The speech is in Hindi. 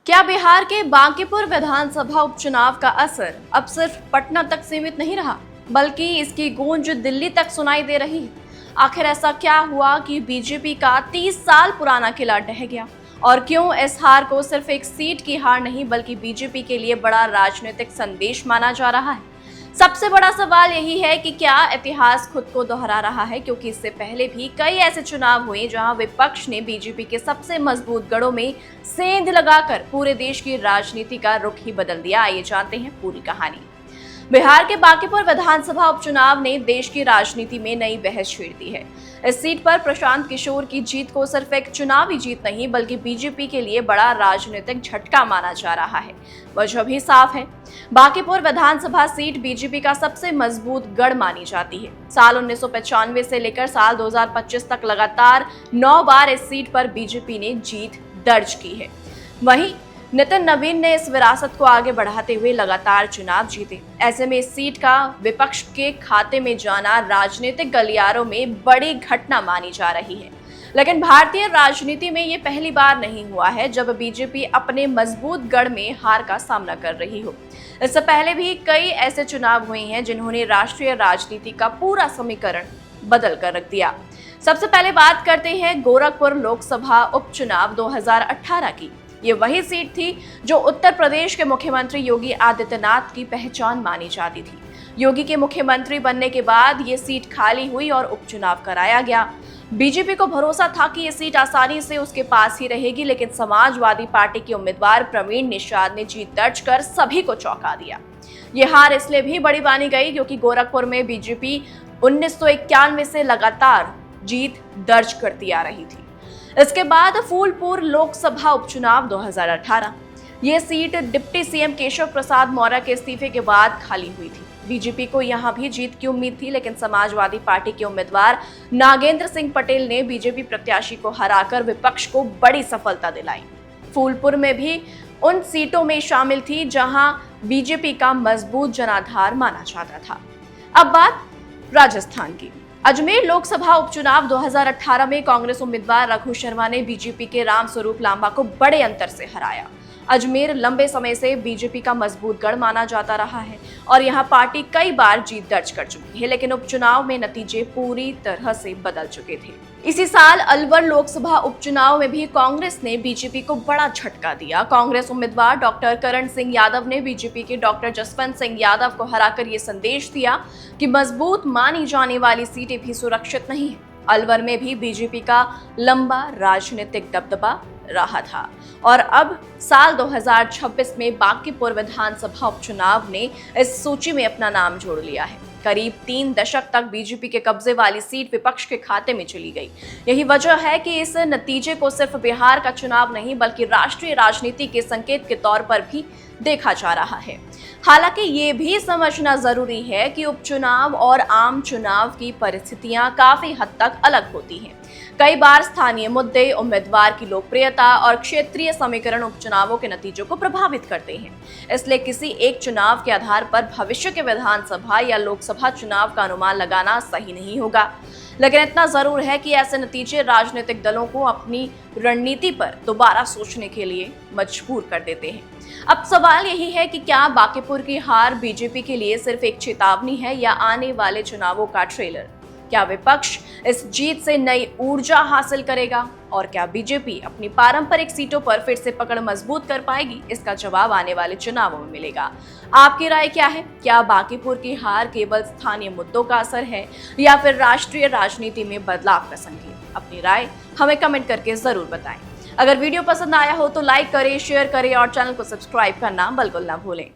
क्या बिहार के बांकीपुर विधानसभा उपचुनाव का असर अब सिर्फ पटना तक सीमित नहीं रहा, बल्कि इसकी गूंज दिल्ली तक सुनाई दे रही है। आखिर ऐसा क्या हुआ कि बीजेपी का 30 साल पुराना किला ढह गया, और क्यों इस हार को सिर्फ एक सीट की हार नहीं बल्कि बीजेपी के लिए बड़ा राजनीतिक संदेश माना जा रहा है। सबसे बड़ा सवाल यही है कि क्या इतिहास खुद को दोहरा रहा है, क्योंकि इससे पहले भी कई ऐसे चुनाव हुए जहां विपक्ष ने बीजेपी के सबसे मजबूत गढ़ों में सेंध लगाकर पूरे देश की राजनीति का रुख ही बदल दिया। आइए जानते हैं पूरी कहानी। बिहार के बांकीपुर विधानसभा उपचुनाव ने देश की राजनीति में नई बहस छेड़ दी है। इस सीट पर प्रशांत किशोर की जीत को सिर्फ एक चुनावी जीत नहीं बल्कि बीजेपी के लिए बड़ा राजनीतिक झटका माना जा रहा है। वजह भी साफ है, बांकीपुर विधानसभा सीट बीजेपी का सबसे मजबूत गढ़ मानी जाती है। साल 1995 से लेकर साल 2025 तक लगातार 9 बार इस सीट पर बीजेपी ने जीत दर्ज की है। वहीं नितिन नवीन ने इस विरासत को आगे बढ़ाते हुए लगातार चुनाव जीते। ऐसे में इस सीट का विपक्ष के खाते में जाना राजनीतिक गलियारों में बड़ी घटना मानी जा रही है। लेकिन भारतीय राजनीति में ये पहली बार नहीं हुआ है जब बीजेपी अपने मजबूत गढ़ में हार का सामना कर रही हो। इससे पहले भी कई ऐसे चुनाव हुए हैं जिन्होंने राष्ट्रीय राजनीति का पूरा समीकरण बदल कर रख दिया। सबसे पहले बात करते हैं गोरखपुर लोकसभा उपचुनाव 2018 की। ये वही सीट थी जो उत्तर प्रदेश के मुख्यमंत्री योगी आदित्यनाथ की पहचान मानी जाती थी। योगी के मुख्यमंत्री बनने के बाद ये सीट खाली हुई और उपचुनाव कराया गया। बीजेपी को भरोसा था कि ये सीट आसानी से उसके पास ही रहेगी, लेकिन समाजवादी पार्टी के उम्मीदवार प्रवीण निषाद ने जीत दर्ज कर सभी को चौंका दिया। ये हार इसलिए भी बड़ी मानी गई क्योंकि गोरखपुर में बीजेपी 1991 से लगातार जीत दर्ज करती आ रही थी। इसके बाद फूलपुर लोकसभा उपचुनाव 2018, ये seat deputy CM Keshav Prasad Maurya के इस्तीफे के बाद खाली हुई थी। बीजेपी को यहां भी जीत की उम्मीद थी, लेकिन समाजवादी पार्टी के उम्मीदवार नागेंद्र सिंह पटेल ने बीजेपी प्रत्याशी को हराकर विपक्ष को बड़ी सफलता दिलाई। फूलपुर में भी उन सीटों में शामिल थी जहां बीजेपी का मजबूत जनाधार माना जाता था। अब बात राजस्थान की। अजमेर लोकसभा उपचुनाव 2018 में कांग्रेस उम्मीदवार रघु शर्मा ने बीजेपी के रामस्वरूप लांबा को बड़े अंतर से हराया। अजमेर लंबे समय से बीजेपी का मजबूत गढ़ माना जाता रहा है और यहां पार्टी कई बार जीत दर्ज कर चुकी है, लेकिन उपचुनाव में नतीजे पूरी तरह से बदल चुके थे। इसी साल अलवर लोकसभा उपचुनाव में भी कांग्रेस ने बीजेपी को बड़ा झटका दिया। कांग्रेस उम्मीदवार डॉक्टर करण सिंह यादव ने बीजेपी के डॉक्टर जसवंत सिंह यादव को हराकर ये संदेश दिया कि मजबूत मानी जाने वाली सीटें भी सुरक्षित नहीं है। अलवर में भी बीजेपी का लंबा राजनीतिक दबदबा रहा था और अब साल 2026 में बांकीपुर विधानसभा उपचुनाव ने इस सूची में अपना नाम जोड़ लिया है। करीब 3 दशक तक बीजेपी के कब्जे वाली सीट विपक्ष के खाते में चली गई। यही वजह है कि इस नतीजे को सिर्फ बिहार का चुनाव नहीं बल्कि राष्ट्रीय राजनीति के संकेत के तौर पर भी देखा जा रहा है। हालांकि ये भी समझना जरूरी है कि उपचुनाव और आम चुनाव की परिस्थितियां काफी हद तक अलग होती हैं। कई बार स्थानीय मुद्दे, उम्मीदवार की लोकप्रियता और क्षेत्रीय समीकरण उपचुनावों के नतीजों को प्रभावित करते हैं। इसलिए किसी एक चुनाव के आधार पर भविष्य के विधानसभा या लोकसभा चुनाव का अनुमान लगाना सही नहीं होगा। लेकिन इतना जरूर है कि ऐसे नतीजे राजनीतिक दलों को अपनी रणनीति पर दोबारा सोचने के लिए मजबूर कर देते हैं। अब सवाल यही है कि क्या बांकीपुर की हार बीजेपी के लिए सिर्फ एक चेतावनी है या आने वाले चुनावों का ट्रेलर? क्या विपक्ष इस जीत से नई ऊर्जा हासिल करेगा और क्या बीजेपी अपनी पारंपरिक सीटों पर फिर से पकड़ मजबूत कर पाएगी? इसका जवाब आने वाले चुनावों में मिलेगा। आपकी राय क्या है? क्या बांकीपुर की हार केवल स्थानीय मुद्दों का असर है या फिर राष्ट्रीय राजनीति में बदलाव का संकेत? अपनी राय हमें कमेंट करके जरूर बताएं। अगर वीडियो पसंद आया हो तो लाइक करें, शेयर करें और चैनल को सब्सक्राइब करना बिल्कुल ना भूलें।